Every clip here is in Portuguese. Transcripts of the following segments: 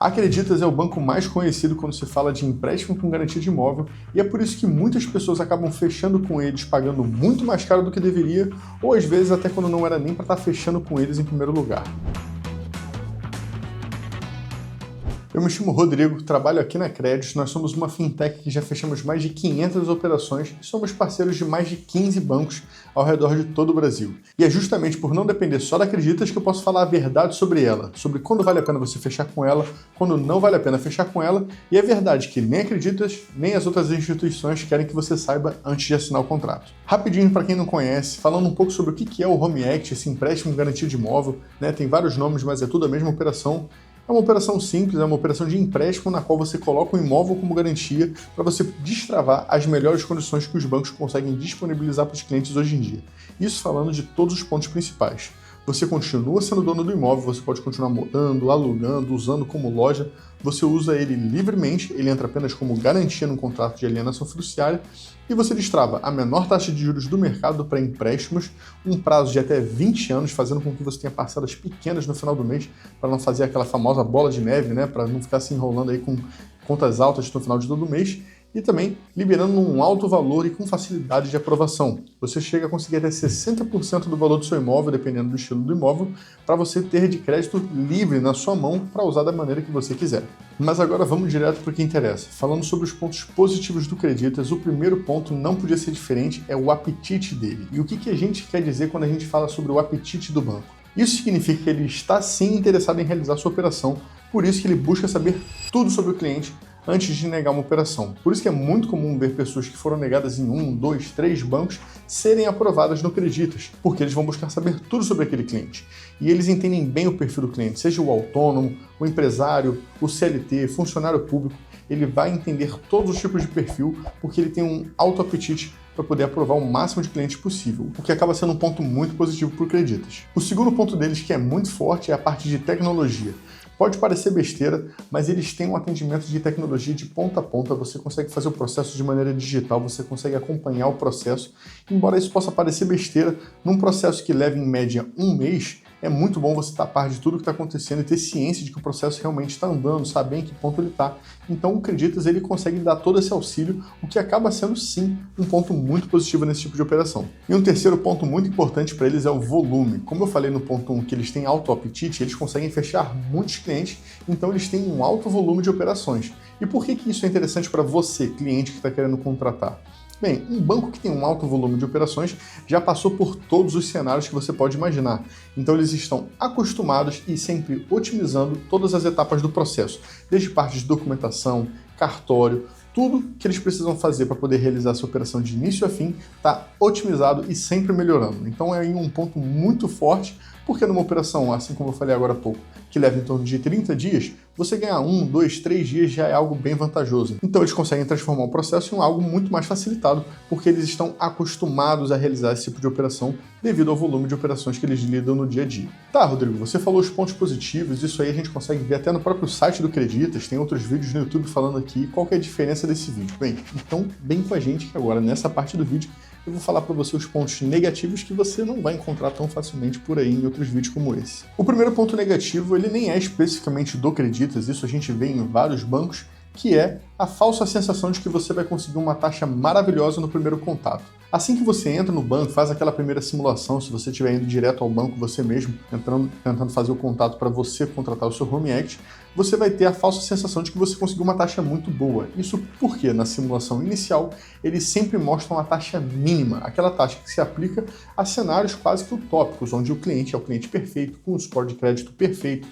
A Acreditas é o banco mais conhecido quando se fala de empréstimo com garantia de imóvel e é por isso que muitas pessoas acabam fechando com eles pagando muito mais caro do que deveria ou às vezes até quando não era nem para estar fechando com eles em primeiro lugar. Eu me chamo Rodrigo, trabalho aqui na Créditos, nós somos uma fintech que já fechamos mais de 500 operações e somos parceiros de mais de 15 bancos ao redor de todo o Brasil. E é justamente por não depender só da Acreditas que eu posso falar a verdade sobre ela, sobre quando vale a pena você fechar com ela, quando não vale a pena fechar com ela, e é verdade que nem a Acreditas, nem as outras instituições querem que você saiba antes de assinar o contrato. Rapidinho para quem não conhece, falando um pouco sobre o que é o Home Act, esse empréstimo garantia de imóvel, né? Tem vários nomes, mas é tudo a mesma operação. É uma operação simples, é uma operação de empréstimo na qual você coloca um imóvel como garantia para você destravar as melhores condições que os bancos conseguem disponibilizar para os clientes hoje em dia. Isso falando de todos os pontos principais. Você continua sendo dono do imóvel, você pode continuar morando, alugando, usando como loja, você usa ele livremente, ele entra apenas como garantia no contrato de alienação fiduciária e você destrava a menor taxa de juros do mercado para empréstimos, um prazo de até 20 anos, fazendo com que você tenha parcelas pequenas no final do mês, para não fazer aquela famosa bola de neve, né, para não ficar se enrolando aí com contas altas no final de todo mês, e também liberando um alto valor e com facilidade de aprovação. Você chega a conseguir até 60% do valor do seu imóvel, dependendo do estilo do imóvel, para você ter de crédito livre na sua mão para usar da maneira que você quiser. Mas agora vamos direto para o que interessa. Falando sobre os pontos positivos do Creditas, o primeiro ponto não podia ser diferente, é o apetite dele. E o que a gente quer dizer quando a gente fala sobre o apetite do banco? Isso significa que ele está sim interessado em realizar sua operação, por isso que ele busca saber tudo sobre o cliente antes de negar uma operação. Por isso que é muito comum ver pessoas que foram negadas em 1, 2, 3 bancos serem aprovadas no Creditas, porque eles vão buscar saber tudo sobre aquele cliente. E eles entendem bem o perfil do cliente, seja o autônomo, o empresário, o CLT, funcionário público, ele vai entender todos os tipos de perfil, porque ele tem um alto apetite para poder aprovar o máximo de clientes possível, o que acaba sendo um ponto muito positivo para o Creditas. O segundo ponto deles, que é muito forte, é a parte de tecnologia. Pode parecer besteira, mas eles têm um atendimento de tecnologia de ponta a ponta, você consegue fazer o processo de maneira digital, você consegue acompanhar o processo. Embora isso possa parecer besteira, num processo que leva em média um mês, é muito bom você estar a par de tudo que está acontecendo e ter ciência de que o processo realmente está andando, saber em que ponto ele está. Então o Creditas ele consegue dar todo esse auxílio, o que acaba sendo sim um ponto muito positivo nesse tipo de operação. E um terceiro ponto muito importante para eles é o volume. Como eu falei no ponto 1 que eles têm alto apetite, eles conseguem fechar muitos clientes, então eles têm um alto volume de operações. E por que isso é interessante para você, cliente que está querendo contratar? Bem, um banco que tem um alto volume de operações já passou por todos os cenários que você pode imaginar. Então eles estão acostumados e sempre otimizando todas as etapas do processo, desde parte de documentação, cartório, tudo que eles precisam fazer para poder realizar essa operação de início a fim está otimizado e sempre melhorando. Então é um ponto muito forte, porque numa operação, assim como eu falei agora há pouco, que leva em torno de 30 dias, você ganhar 1, 2, 3 dias já é algo bem vantajoso. Então eles conseguem transformar o processo em algo muito mais facilitado, porque eles estão acostumados a realizar esse tipo de operação devido ao volume de operações que eles lidam no dia a dia. Tá, Rodrigo, você falou os pontos positivos, isso aí a gente consegue ver até no próprio site do Creditas, tem outros vídeos no YouTube falando aqui qual que é a diferença desse vídeo. Bem, então vem com a gente que agora nessa parte do vídeo eu vou falar para você os pontos negativos que você não vai encontrar tão facilmente por aí em outros vídeos como esse. O primeiro ponto negativo, ele nem é especificamente do Creditas, isso a gente vê em vários bancos, que é a falsa sensação de que você vai conseguir uma taxa maravilhosa no primeiro contato. Assim que você entra no banco, faz aquela primeira simulação, se você estiver indo direto ao banco você mesmo, tentando fazer o contato para você contratar o seu Home Act, você vai ter a falsa sensação de que você conseguiu uma taxa muito boa. Isso porque na simulação inicial, eles sempre mostram a taxa mínima, aquela taxa que se aplica a cenários quase que utópicos, onde o cliente é o cliente perfeito, com o score de crédito perfeito,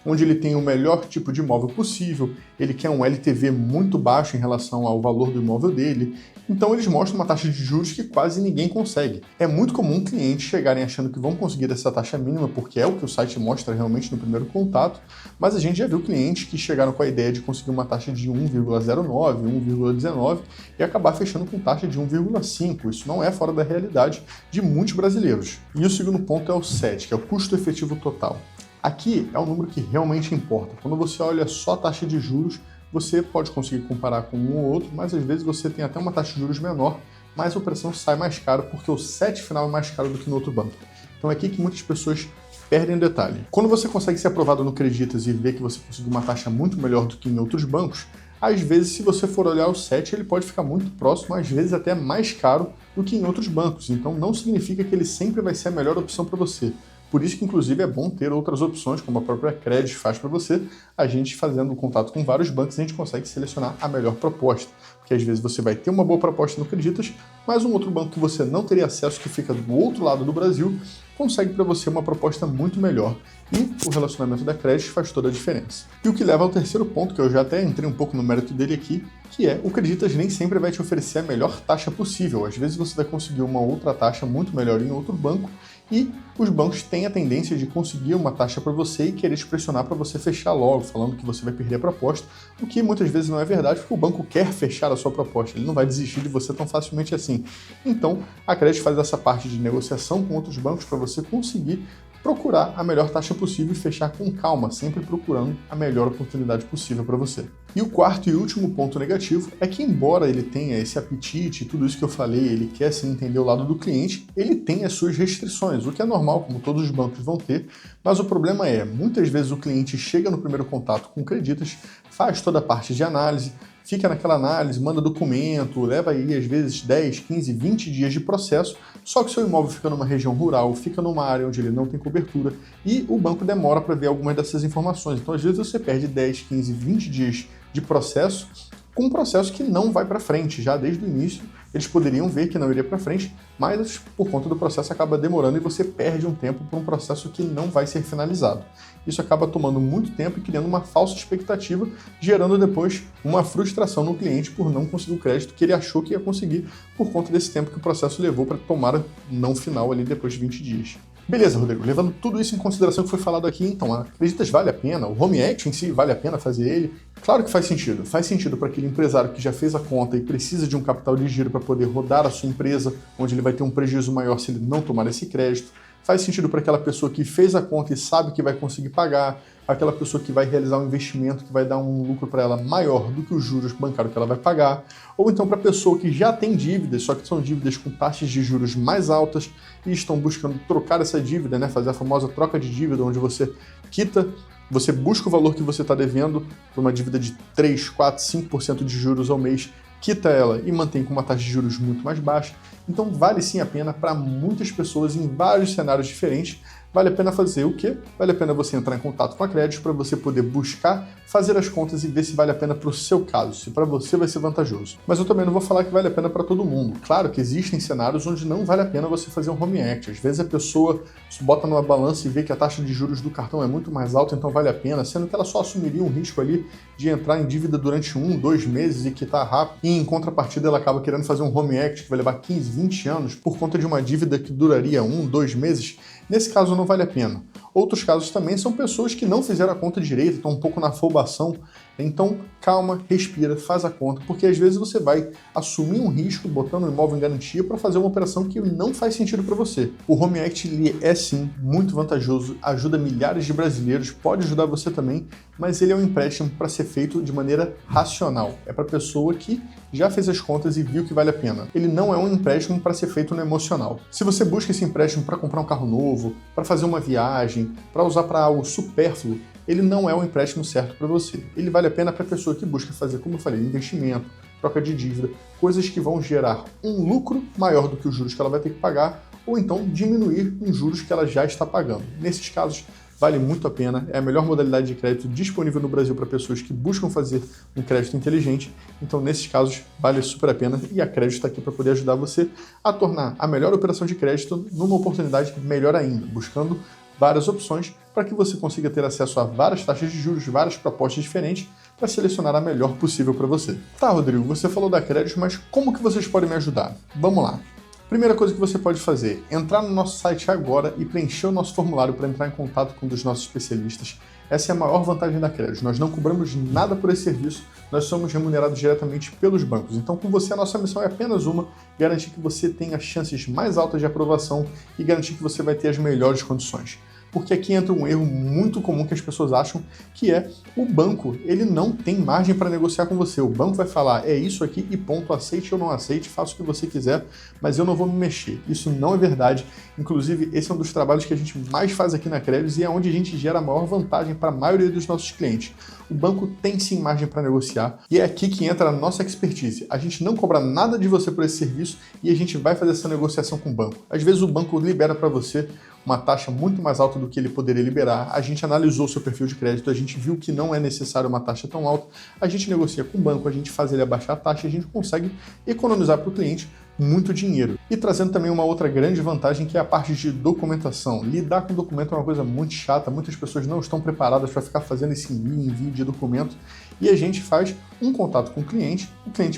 onde ele tem o melhor tipo de imóvel possível, ele quer um LTV muito baixo em relação ao valor do imóvel dele, então eles mostram uma taxa de juros que quase ninguém consegue. É muito comum clientes chegarem achando que vão conseguir essa taxa mínima, porque é o que o site mostra realmente no primeiro contato, mas a gente já viu clientes que chegaram com a ideia de conseguir uma taxa de 1,09, 1,19 e acabar fechando com taxa de 1,5. Isso não é fora da realidade de muitos brasileiros. E o segundo ponto é o CET, que é o custo efetivo total. Aqui é o número que realmente importa. Quando você olha só a taxa de juros, você pode conseguir comparar com um ou outro, mas às vezes você tem até uma taxa de juros menor, mas a operação sai mais cara porque o CET final é mais caro do que no outro banco. Então é aqui que muitas pessoas perdem o detalhe. Quando você consegue ser aprovado no Creditas e ver que você conseguiu uma taxa muito melhor do que em outros bancos, às vezes, se você for olhar o set, ele pode ficar muito próximo, às vezes até mais caro do que em outros bancos. Então, não significa que ele sempre vai ser a melhor opção para você. Por isso que, inclusive, é bom ter outras opções, como a própria Credit faz para você. A gente, fazendo contato com vários bancos, a gente consegue selecionar a melhor proposta. Porque, às vezes, você vai ter uma boa proposta no Creditas, mas um outro banco que você não teria acesso, que fica do outro lado do Brasil, consegue para você uma proposta muito melhor. E o relacionamento da Credit faz toda a diferença. E o que leva ao terceiro ponto, que eu já até entrei um pouco no mérito dele aqui, que é o Creditas nem sempre vai te oferecer a melhor taxa possível. Às vezes você vai conseguir uma outra taxa muito melhor em outro banco, e os bancos têm a tendência de conseguir uma taxa para você e querer te pressionar para você fechar logo, falando que você vai perder a proposta, o que muitas vezes não é verdade, porque o banco quer fechar a sua proposta, ele não vai desistir de você tão facilmente assim. Então, a Credit faz essa parte de negociação com outros bancos para você conseguir procurar a melhor taxa possível e fechar com calma, sempre procurando a melhor oportunidade possível para você. E o quarto e último ponto negativo é que, embora ele tenha esse apetite, tudo isso que eu falei, ele quer sim entender o lado do cliente, ele tem as suas restrições, o que é normal, como todos os bancos vão ter, mas o problema é, muitas vezes o cliente chega no primeiro contato com o Creditas, faz toda a parte de análise, fica naquela análise, manda documento, leva aí às vezes 10, 15, 20 dias de processo, só que seu imóvel fica numa região rural, fica numa área onde ele não tem cobertura e o banco demora para ver algumas dessas informações. Então, às vezes, você perde 10, 15, 20 dias de processo com um processo que não vai para frente. Já desde o início, eles poderiam ver que não iria para frente, mas por conta do processo acaba demorando e você perde um tempo por um processo que não vai ser finalizado. Isso acaba tomando muito tempo e criando uma falsa expectativa, gerando depois uma frustração no cliente por não conseguir o crédito que ele achou que ia conseguir por conta desse tempo que o processo levou para tomar não final ali depois de 20 dias. Beleza, Rodrigo, levando tudo isso em consideração que foi falado aqui, então, a Creditas vale a pena? O Home Equity em si vale a pena fazer ele? Claro que faz sentido. Faz sentido para aquele empresário que já fez a conta e precisa de um capital de giro para poder rodar a sua empresa, onde ele vai ter um prejuízo maior se ele não tomar esse crédito. Faz sentido para aquela pessoa que fez a conta e sabe que vai conseguir pagar, aquela pessoa que vai realizar um investimento que vai dar um lucro para ela maior do que os juros bancários que ela vai pagar, ou então para a pessoa que já tem dívidas, só que são dívidas com taxas de juros mais altas e estão buscando trocar essa dívida, né? Fazer a famosa troca de dívida, onde você quita, você busca o valor que você está devendo por uma dívida de 3, 4, 5% de juros ao mês, quita ela e mantém com uma taxa de juros muito mais baixa. Então vale sim a pena para muitas pessoas em vários cenários diferentes. Vale a pena fazer o quê? Vale a pena você entrar em contato com a Credit para você poder buscar, fazer as contas e ver se vale a pena para o seu caso, se para você vai ser vantajoso. Mas eu também não vou falar que vale a pena para todo mundo. Claro que existem cenários onde não vale a pena você fazer um Home Equity. Às vezes a pessoa bota numa balança e vê que a taxa de juros do cartão é muito mais alta, então vale a pena, sendo que ela só assumiria um risco ali de entrar em dívida durante 1, 2 meses e quitar rápido, e em contrapartida ela acaba querendo fazer um Home Equity que vai levar 15, 20 anos por conta de uma dívida que duraria 1, 2 meses. Nesse caso não vale a pena. Outros casos também são pessoas que não fizeram a conta direito, estão um pouco na afobação. Então, calma, respira, faz a conta, porque às vezes você vai assumir um risco botando o imóvel em garantia para fazer uma operação que não faz sentido para você. O Home Equity ele é sim muito vantajoso, ajuda milhares de brasileiros, pode ajudar você também, mas ele é um empréstimo para ser feito de maneira racional. É para a pessoa que já fez as contas e viu que vale a pena. Ele não é um empréstimo para ser feito no emocional. Se você busca esse empréstimo para comprar um carro novo, para fazer uma viagem, para usar para algo supérfluo, ele não é o empréstimo certo para você. Ele vale a pena para a pessoa que busca fazer, como eu falei, investimento, troca de dívida, coisas que vão gerar um lucro maior do que os juros que ela vai ter que pagar, ou então diminuir os juros que ela já está pagando. Nesses casos, vale muito a pena, é a melhor modalidade de crédito disponível no Brasil para pessoas que buscam fazer um crédito inteligente, então nesses casos vale super a pena e a Credit está aqui para poder ajudar você a tornar a melhor operação de crédito numa oportunidade melhor ainda, buscando várias opções para que você consiga ter acesso a várias taxas de juros, várias propostas diferentes para selecionar a melhor possível para você. Tá, Rodrigo, você falou da Credit, mas como que vocês podem me ajudar? Vamos lá. Primeira coisa que você pode fazer, entrar no nosso site agora e preencher o nosso formulário para entrar em contato com um dos nossos especialistas. Essa é a maior vantagem da Credit. Nós não cobramos nada por esse serviço, nós somos remunerados diretamente pelos bancos. Então, com você, a nossa missão é apenas uma, garantir que você tenha chances mais altas de aprovação e garantir que você vai ter as melhores condições. porque aqui entra um erro muito comum que as pessoas acham, que é o banco, ele não tem margem para negociar com você. O banco vai falar, é isso aqui e ponto, aceite ou não aceite, faça o que você quiser, mas eu não vou me mexer. Isso não é verdade. Inclusive, esse é um dos trabalhos que a gente mais faz aqui na Créditos e é onde a gente gera a maior vantagem para a maioria dos nossos clientes. O banco tem sim margem para negociar e é aqui que entra a nossa expertise. A gente não cobra nada de você por esse serviço e a gente vai fazer essa negociação com o banco. Às vezes o banco libera para você uma taxa muito mais alta do que ele poderia liberar. A gente analisou o seu perfil de crédito, a gente viu que não é necessário uma taxa tão alta, a gente negocia com o banco, a gente faz ele abaixar a taxa e a gente consegue economizar para o cliente muito dinheiro. E trazendo também uma outra grande vantagem, que é a parte de documentação. Lidar com documento é uma coisa muito chata, muitas pessoas não estão preparadas para ficar fazendo esse envio de documento, e a gente faz um contato com o cliente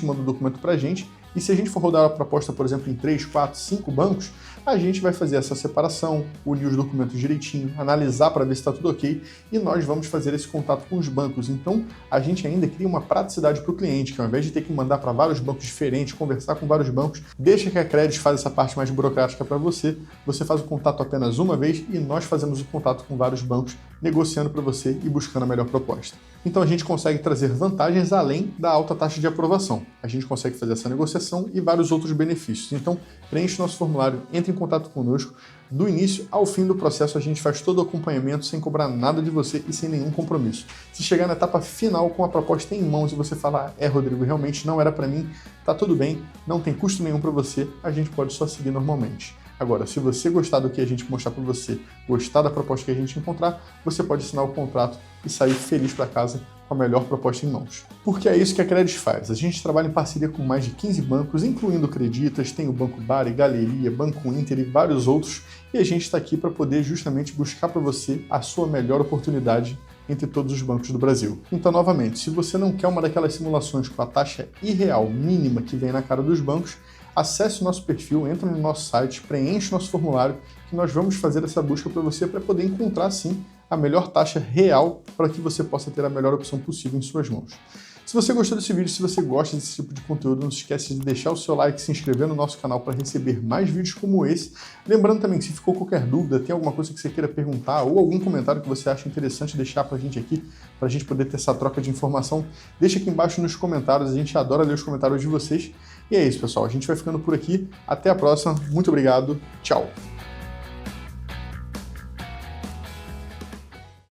manda o documento para a gente, e se a gente for rodar a proposta, por exemplo, em 3, 4, 5 bancos, a gente vai fazer essa separação, unir os documentos direitinho, analisar para ver se está tudo ok, e nós vamos fazer esse contato com os bancos. Então, a gente ainda cria uma praticidade para o cliente, que ao invés de ter que mandar para vários bancos diferentes, conversar com vários bancos, deixa que a Créditos faz essa parte mais burocrática para você, você faz o contato apenas uma vez e nós fazemos o contato com vários bancos, negociando para você e buscando a melhor proposta. Então, a gente consegue trazer vantagens além da alta taxa de aprovação. A gente consegue fazer essa negociação e vários outros benefícios. Então, preenche nosso formulário, entre em contato conosco. Do início ao fim do processo, a gente faz todo o acompanhamento sem cobrar nada de você e sem nenhum compromisso. Se chegar na etapa final com a proposta em mãos e você falar, Rodrigo, realmente não era para mim, tá tudo bem, não tem custo nenhum para você, a gente pode só seguir normalmente. Agora, se você gostar do que a gente mostrar para você, gostar da proposta que a gente encontrar, você pode assinar o contrato e sair feliz para casa com a melhor proposta em mãos. Porque é isso que a Créditos faz. A gente trabalha em parceria com mais de 15 bancos, incluindo Creditas, tem o Banco Bari, Galeria, Banco Inter e vários outros, e a gente está aqui para poder justamente buscar para você a sua melhor oportunidade entre todos os bancos do Brasil. Então, novamente, se você não quer uma daquelas simulações com a taxa irreal mínima que vem na cara dos bancos, acesse o nosso perfil, entra no nosso site, preenche nosso formulário, que nós vamos fazer essa busca para você para poder encontrar, sim, a melhor taxa real para que você possa ter a melhor opção possível em suas mãos. Se você gostou desse vídeo, se você gosta desse tipo de conteúdo, não se esquece de deixar o seu like, se inscrever no nosso canal para receber mais vídeos como esse. Lembrando também que se ficou qualquer dúvida, tem alguma coisa que você queira perguntar ou algum comentário que você acha interessante deixar para a gente aqui, para a gente poder ter essa troca de informação, deixa aqui embaixo nos comentários, a gente adora ler os comentários de vocês. E é isso, pessoal, a gente vai ficando por aqui. Até a próxima, muito obrigado, tchau!